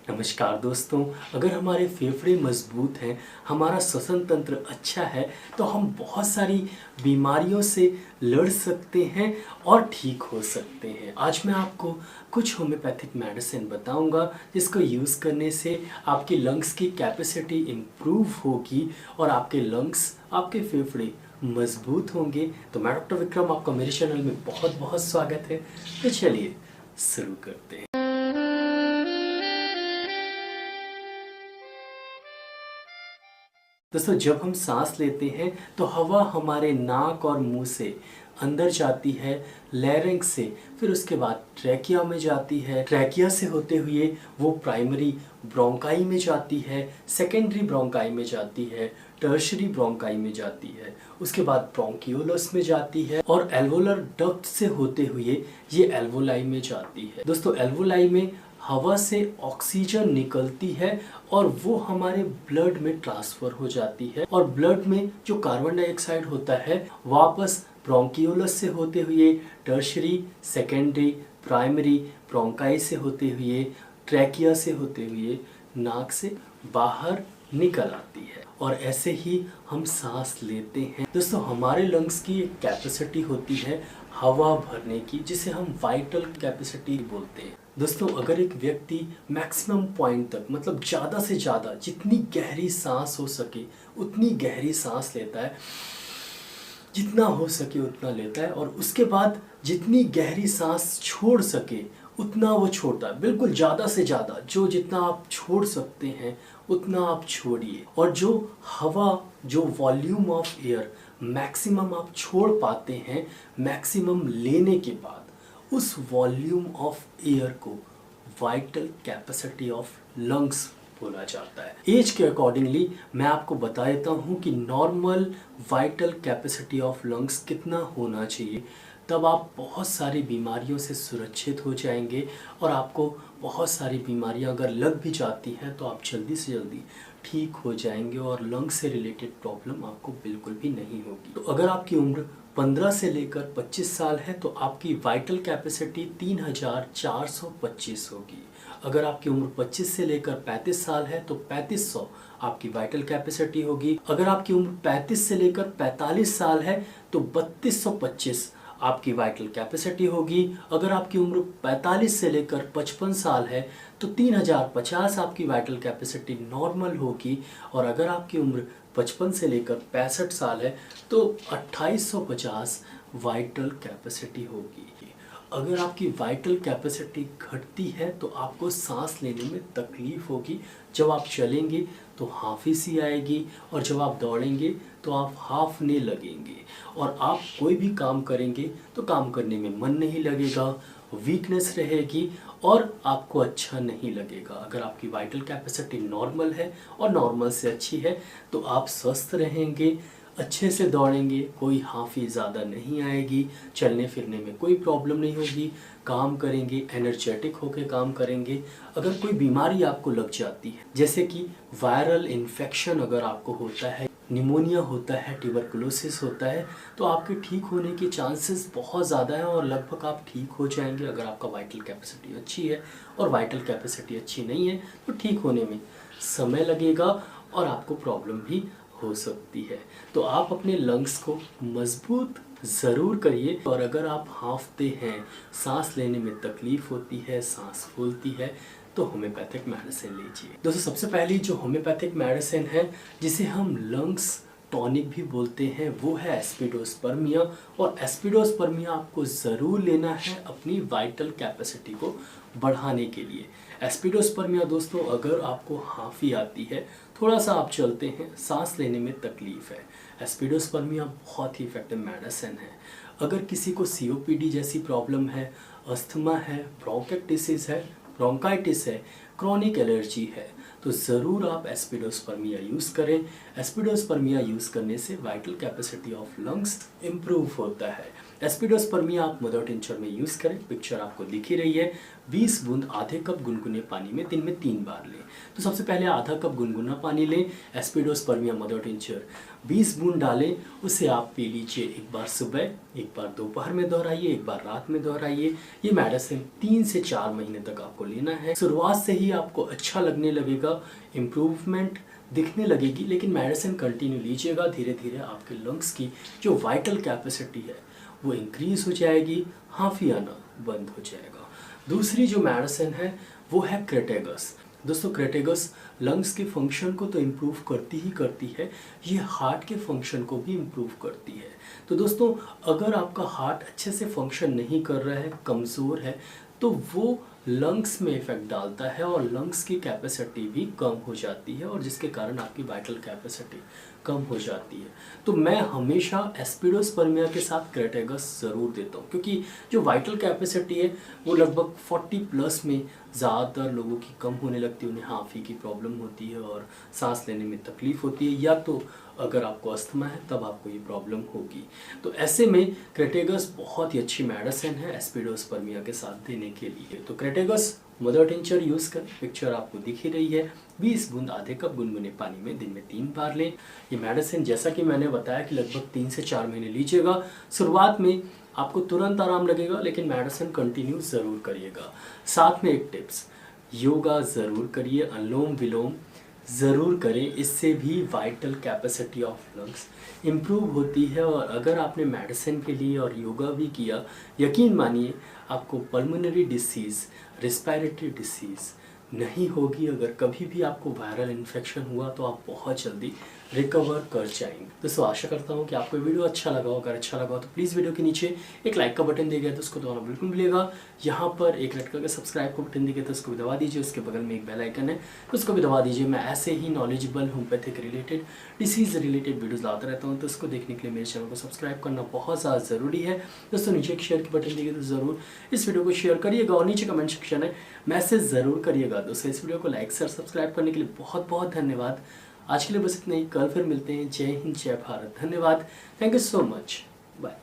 नमस्कार दोस्तों, अगर हमारे फेफड़े मजबूत हैं, हमारा श्वसन तंत्र अच्छा है, तो हम बहुत सारी बीमारियों से लड़ सकते हैं और ठीक हो सकते हैं। आज मैं आपको कुछ होम्योपैथिक मेडिसिन बताऊंगा जिसको यूज़ करने से आपके लंग्स की कैपेसिटी इम्प्रूव होगी और आपके लंग्स, आपके फेफड़े मजबूत होंगे। तो मैं डॉक्टर विक्रम, आपका मेरे चैनल में बहुत बहुत स्वागत है। तो चलिए शुरू करते हैं। दोस्तों, जब हम सांस लेते हैं तो हवा हमारे नाक और मुंह से अंदर जाती है लैरिंक्स से, फिर उसके बाद ट्रैकिया में जाती है। ट्रैकिया से होते हुए वो प्राइमरी ब्रोंकाई में जाती है, सेकेंडरी ब्रोंकाई में जाती है, टर्शरी ब्रोंकाई में जाती है, उसके बाद ब्रोंकियोलस में जाती है और एल्वोलर डक्ट से होते हुए ये एल्वोलाई में जाती है। दोस्तों, एल्वोलाई में हवा से ऑक्सीजन निकलती है और वो हमारे ब्लड में ट्रांसफर हो जाती है और ब्लड में जो कार्बन डाइऑक्साइड होता है वापस ब्रोंकियोलस से होते हुए टर्शरी, सेकेंडरी, प्राइमरी ब्रोंकाई से होते हुए, ट्रैकिया से होते हुए नाक से बाहर निकल आती है और ऐसे ही हम सांस लेते हैं। दोस्तों, हमारे लंग्स की एक कैपेसिटी होती है हवा भरने की, जिसे हम वाइटल कैपेसिटी बोलते हैं। दोस्तों, अगर एक व्यक्ति मैक्सिमम पॉइंट तक, मतलब ज़्यादा से ज़्यादा जितनी गहरी सांस हो सके उतनी गहरी सांस लेता है, जितना हो सके उतना लेता है और उसके बाद जितनी गहरी सांस छोड़ सके उतना वो छोड़ता है। बिल्कुल ज़्यादा से ज़्यादा जो जितना आप छोड़ सकते हैं उतना आप छोड़िए और जो हवा, जो वॉल्यूम ऑफ एयर मैक्सिमम आप छोड़ पाते हैं मैक्सिमम लेने के बाद, उस वॉल्यूम ऑफ एयर को वाइटल कैपेसिटी ऑफ लंग्स बोला जाता है। एज के अकॉर्डिंगली मैं आपको बता देता हूँ कि normal vital capacity of lungs कितना होना चाहिए, तब आप बहुत सारी बीमारियों से सुरक्षित हो जाएंगे और आपको बहुत सारी बीमारियां अगर लग भी जाती हैं तो आप जल्दी से जल्दी ठीक हो जाएंगे और लंग से रिलेटेड प्रॉब्लम आपको बिल्कुल भी नहीं होगी। तो अगर आपकी उम्र 15 से लेकर 25 साल है तो आपकी वाइटल कैपेसिटी 3425 होगी। अगर आपकी उम्र 25 से लेकर 35 साल है तो 3500 आपकी वाइटल कैपेसिटी होगी। अगर आपकी उम्र 35 से लेकर 45 साल है तो 3225 आपकी वाइटल कैपेसिटी होगी। अगर आपकी उम्र 45 से लेकर 55 साल है तो 3050 आपकी वाइटल कैपेसिटी नॉर्मल होगी और अगर आपकी उम्र 55 से लेकर 65 साल है तो 2850 वाइटल कैपेसिटी होगी। अगर आपकी वाइटल कैपेसिटी घटती है तो आपको सांस लेने में तकलीफ होगी। जब आप चलेंगे तो हांफी आएगी और जब आप दौड़ेंगे तो आप हांफने लगेंगे और आप कोई भी काम करेंगे तो काम करने में मन नहीं लगेगा, वीकनेस रहेगी और आपको अच्छा नहीं लगेगा। अगर आपकी वाइटल कैपेसिटी नॉर्मल है और नॉर्मल से अच्छी है तो आप स्वस्थ रहेंगे, अच्छे से दौड़ेंगे, कोई हांफी ज़्यादा नहीं आएगी, चलने फिरने में कोई प्रॉब्लम नहीं होगी, काम करेंगे, एनर्जेटिक होकर काम करेंगे। अगर कोई बीमारी आपको लग जाती है, जैसे कि वायरल इन्फेक्शन अगर आपको होता है, निमोनिया होता है, ट्यूबरकुलोसिस होता है, तो आपके ठीक होने के चांसेस बहुत ज़्यादा हैं और लगभग आप ठीक हो जाएंगे अगर आपका वाइटल कैपेसिटी अच्छी है। और वाइटल कैपेसिटी अच्छी नहीं है तो ठीक होने में समय लगेगा और आपको प्रॉब्लम भी हो सकती है। तो आप अपने लंग्स को मजबूत ज़रूर करिए और अगर आप हांफते हैं, सांस लेने में तकलीफ होती है, सांस फूलती है, तो होम्योपैथिक मेडिसिन लीजिए। दोस्तों, सबसे पहली जो होम्योपैथिक मेडिसिन है जिसे हम लंग्स टॉनिक भी बोलते हैं वो है एस्पिडोस्पर्मिया और एस्पिडोस्पर्मिया आपको ज़रूर लेना है अपनी वाइटल कैपेसिटी को बढ़ाने के लिए। एस्पिडोस्पर्मिया दोस्तों, अगर आपको हांफी आती है, थोड़ा सा आप चलते हैं, सांस लेने में तकलीफ है, एस्पिडोस्पर्मिया बहुत ही इफेक्टिव मेडिसिन है। अगर किसी को सीओपीडी जैसी प्रॉब्लम है, अस्थमा है, ब्रोंकाइटिस है, ब्रोंकाइटिस है, क्रॉनिक एलर्जी है, तो ज़रूर आप एस्पिडोस्पर्मिया यूज़ करें। एस्पिडोस्पर्मिया यूज़ करने से vital capacity of lungs improve होता है। एस्पिडोस्पर्मिया आप मदर टिंचर में यूज़ करें, पिक्चर आपको दिख ही रही है। 20 बूंद आधे कप गुनगुने पानी में दिन में 3 बार लें। तो सबसे पहले आधा कप गुनगुना पानी लें, एस्पिडोस्पर्मिया मदर टिंचर 20 बूंद डालें, उसे आप पी लीजिए। एक बार सुबह, एक बार दोपहर में दोहराइए, एक बार रात में दोहराइए। ये मेडिसिन 3 से 4 महीने तक आपको लेना है। शुरुआत से ही आपको अच्छा लगने लगेगा, इम्प्रूवमेंट दिखने लगेगी, लेकिन मेडिसिन कंटिन्यू लीजिएगा। धीरे धीरे आपके लंग्स की जो वाइटल कैपेसिटी है वो इंक्रीज हो जाएगी, हांफी आना बंद हो जाएगा। दूसरी जो मेडिसिन है वो है क्रेटेगस। दोस्तों क्रेटेगस लंग्स के फंक्शन को तो इम्प्रूव करती ही करती है, ये हार्ट के फंक्शन को भी इम्प्रूव करती है। तो दोस्तों अगर आपका हार्ट अच्छे से फंक्शन नहीं कर रहा है, कमज़ोर है, तो वो लंग्स में इफेक्ट डालता है और लंग्स की कैपेसिटी भी कम हो जाती है, और जिसके कारण आपकी वाइटल कैपेसिटी कम हो जाती है। तो मैं हमेशा एस्पिडोस्पर्मिया के साथ क्रेटेगस ज़रूर देता हूँ, क्योंकि जो वाइटल कैपेसिटी है वो लगभग 40+ में ज़्यादातर लोगों की कम होने लगती है। उन्हें हांफी की प्रॉब्लम होती है और सांस लेने में तकलीफ होती है, या तो अगर आपको अस्थमा है तब आपको ये प्रॉब्लम होगी। तो ऐसे में क्रेटेगस बहुत ही अच्छी मेडिसिन है एस्पिडोस्पर्मिया के साथ देने के लिए। तो क्रेटेगस मदर टिंचर यूज़ करें, पिक्चर आपको दिख ही रही है। 20 बूंद आधे कप गुनगुने पानी में दिन में 3 बार लें। ये मेडिसिन जैसा कि मैंने बताया कि लगभग 3 से 4 महीने लीजिएगा। शुरुआत में आपको तुरंत आराम लगेगा, लेकिन मेडिसिन कंटिन्यू ज़रूर करिएगा। साथ में एक टिप्स, योगा ज़रूर करिए, अनुलोम विलोम ज़रूर करें, इससे भी vital capacity of lungs improve होती है। और अगर आपने मेडिसिन के लिए और योगा भी किया, यकीन मानिए आपको पल्मोनरी डिसीज़, रेस्पिरेटरी डिसीज़ नहीं होगी। अगर कभी भी आपको वायरल इन्फेक्शन हुआ तो आप बहुत जल्दी रिकवर कर जाएंगे। दोस्तों आशा करता हूँ कि आपको वीडियो अच्छा लगा हो। अगर अच्छा लगा हो तो प्लीज़ वीडियो के नीचे एक लाइक का बटन दिया गया तो उसको दबाना बिल्कुल मिलेगा। यहाँ पर एक रेड कलर का सब्सक्राइब का बटन दिया गया तो उसको भी दबा दीजिए। उसके बगल में एक बेल आइकन है तो उसको भी दबा दीजिए। मैं ऐसे ही knowledgeable homoeopathic related, disease related videos लाता रहता हूँ, तो उसको देखने के लिए मेरे चैनल को सब्सक्राइब करना बहुत ज़्यादा ज़रूरी है। दोस्तों नीचे एक शेयर की बटन दिया गया तो ज़रूर इस वीडियो को शेयर करिएगा, और नीचे कमेंट सेक्शन है मैसेज ज़रूर करिएगा। दोस्तों इस वीडियो को लाइक शेयर सब्सक्राइब करने के लिए बहुत बहुत धन्यवाद। आज के लिए बस इतना ही, कल फिर मिलते हैं। जय हिंद, जय भारत, धन्यवाद, thank you so much, bye.